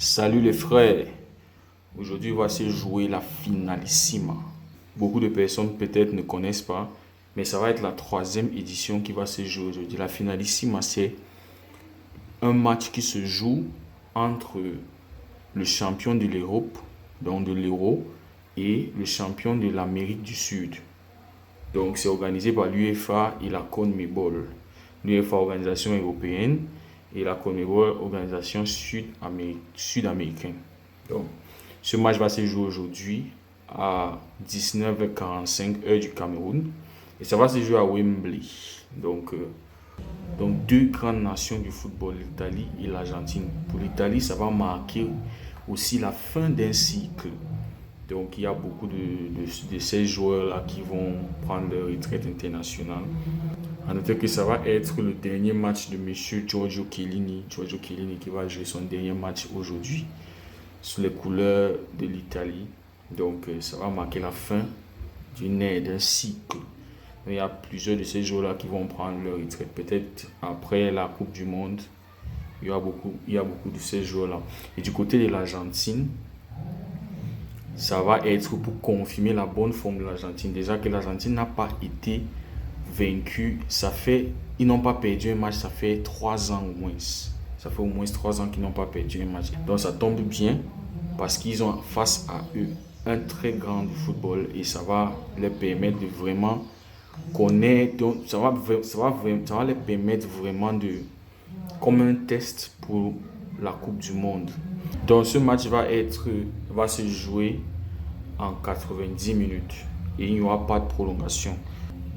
Salut les frères, aujourd'hui va se jouer la finalissima. Beaucoup de personnes peut-être ne connaissent pas, mais ça va être la troisième édition qui va se jouer aujourd'hui. La finalissima, c'est un match qui se joue entre le champion de l'Europe, donc de l'Euro, et le champion de l'Amérique du Sud. Donc c'est organisé par l'UEFA et la CONMEBOL. L'UEFA, organisation européenne, et la CONMEBOL, organisation sud-américaine. Donc, ce match va se jouer aujourd'hui à 19h45 heure du Cameroun et ça va se jouer à Wembley. Donc deux grandes nations du football, l'Italie et l'Argentine. Pour l'Italie, ça va marquer aussi la fin d'un cycle. Donc il y a beaucoup de ces joueurs-là qui vont prendre leur retraite internationale. En noter que ça va être le dernier match de M. Giorgio Chiellini qui va jouer son dernier match aujourd'hui sous les couleurs de l'Italie. Donc ça va marquer la fin d'un cycle. Il y a plusieurs de ces joueurs-là qui vont prendre leur retraite. Peut-être après la Coupe du Monde, il y a beaucoup de ces joueurs-là. Et du côté de l'Argentine, ça va être pour confirmer la bonne forme de l'Argentine. Déjà que l'Argentine n'a pas été vaincue. Ils n'ont pas perdu un match, ça fait 3 ans au moins. Ça fait au moins 3 ans qu'ils n'ont pas perdu un match. Donc ça tombe bien parce qu'ils ont face à eux un très grand football et ça va leur permettre de vraiment connaître. Donc ça va leur permettre vraiment comme un test pour la Coupe du Monde. Donc ce match va se jouer en 90 minutes et il n'y aura pas de prolongation.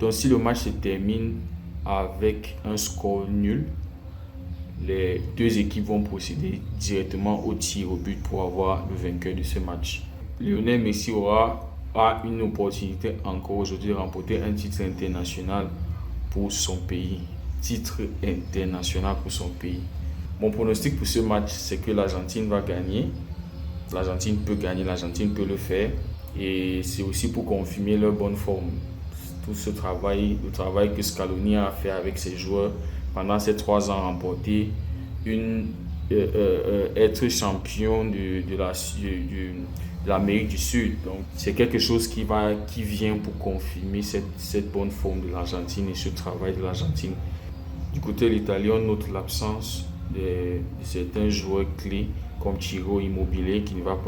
Donc si le match se termine avec un score nul, les deux équipes vont procéder directement au tir au but pour avoir le vainqueur de ce match. Lionel Messi a une opportunité encore aujourd'hui de remporter un titre international pour son pays. Titre international pour son pays. Mon pronostic pour ce match, c'est que l'Argentine va gagner. L'Argentine peut gagner, l'Argentine peut le faire. Et c'est aussi pour confirmer leur bonne forme. Tout ce travail, le travail que Scaloni a fait avec ses joueurs pendant ces 3 ans, remporter être champion de l'Amérique du Sud. Donc c'est quelque chose qui vient pour confirmer cette bonne forme de l'Argentine et ce travail de l'Argentine. Du côté de l'Italie, on note l'absence de certains joueurs clés comme Ciro Immobile qui ne va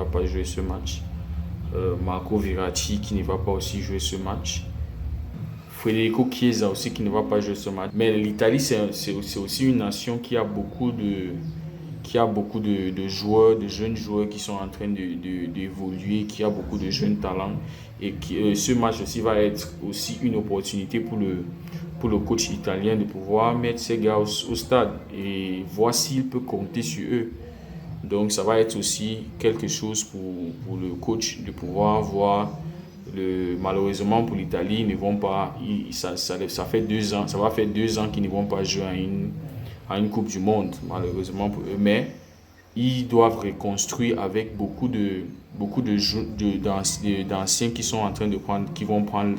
pas jouer ce match. Marco Verratti qui ne va pas aussi jouer ce match. Federico Chiesa aussi qui ne va pas jouer ce match. Mais l'Italie, c'est aussi une nation qui a beaucoup de joueurs, de jeunes joueurs qui sont en train d'évoluer, qui a beaucoup de jeunes talents. Et ce match aussi va être aussi une opportunité pour le coach italien de pouvoir mettre ces gars au stade et voir s'il peut compter sur eux. Donc ça va être aussi quelque chose pour le coach de pouvoir voir. Malheureusement pour l'Italie, ils ne vont pas. Ça fait 2 ans. Ça va faire 2 ans qu'ils ne vont pas jouer à une Coupe du Monde, malheureusement pour eux. Mais ils doivent reconstruire avec beaucoup d'anciens qui sont en train de qui vont prendre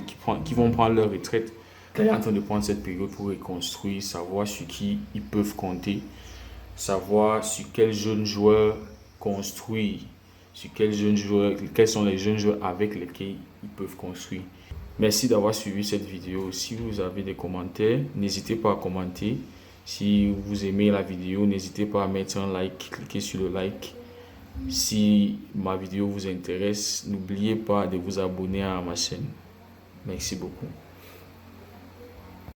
leur retraite. Ils sont en train de prendre cette période pour reconstruire, savoir sur qui ils peuvent compter, savoir sur quels jeunes joueurs construire, quels sont les jeunes joueurs avec lesquels ils peuvent construire. Merci d'avoir suivi cette vidéo. Si vous avez des commentaires, n'hésitez pas à commenter. Si vous aimez la vidéo, n'hésitez pas à mettre un like, cliquez sur le like. Si ma vidéo vous intéresse, n'oubliez pas de vous abonner à ma chaîne. Merci beaucoup.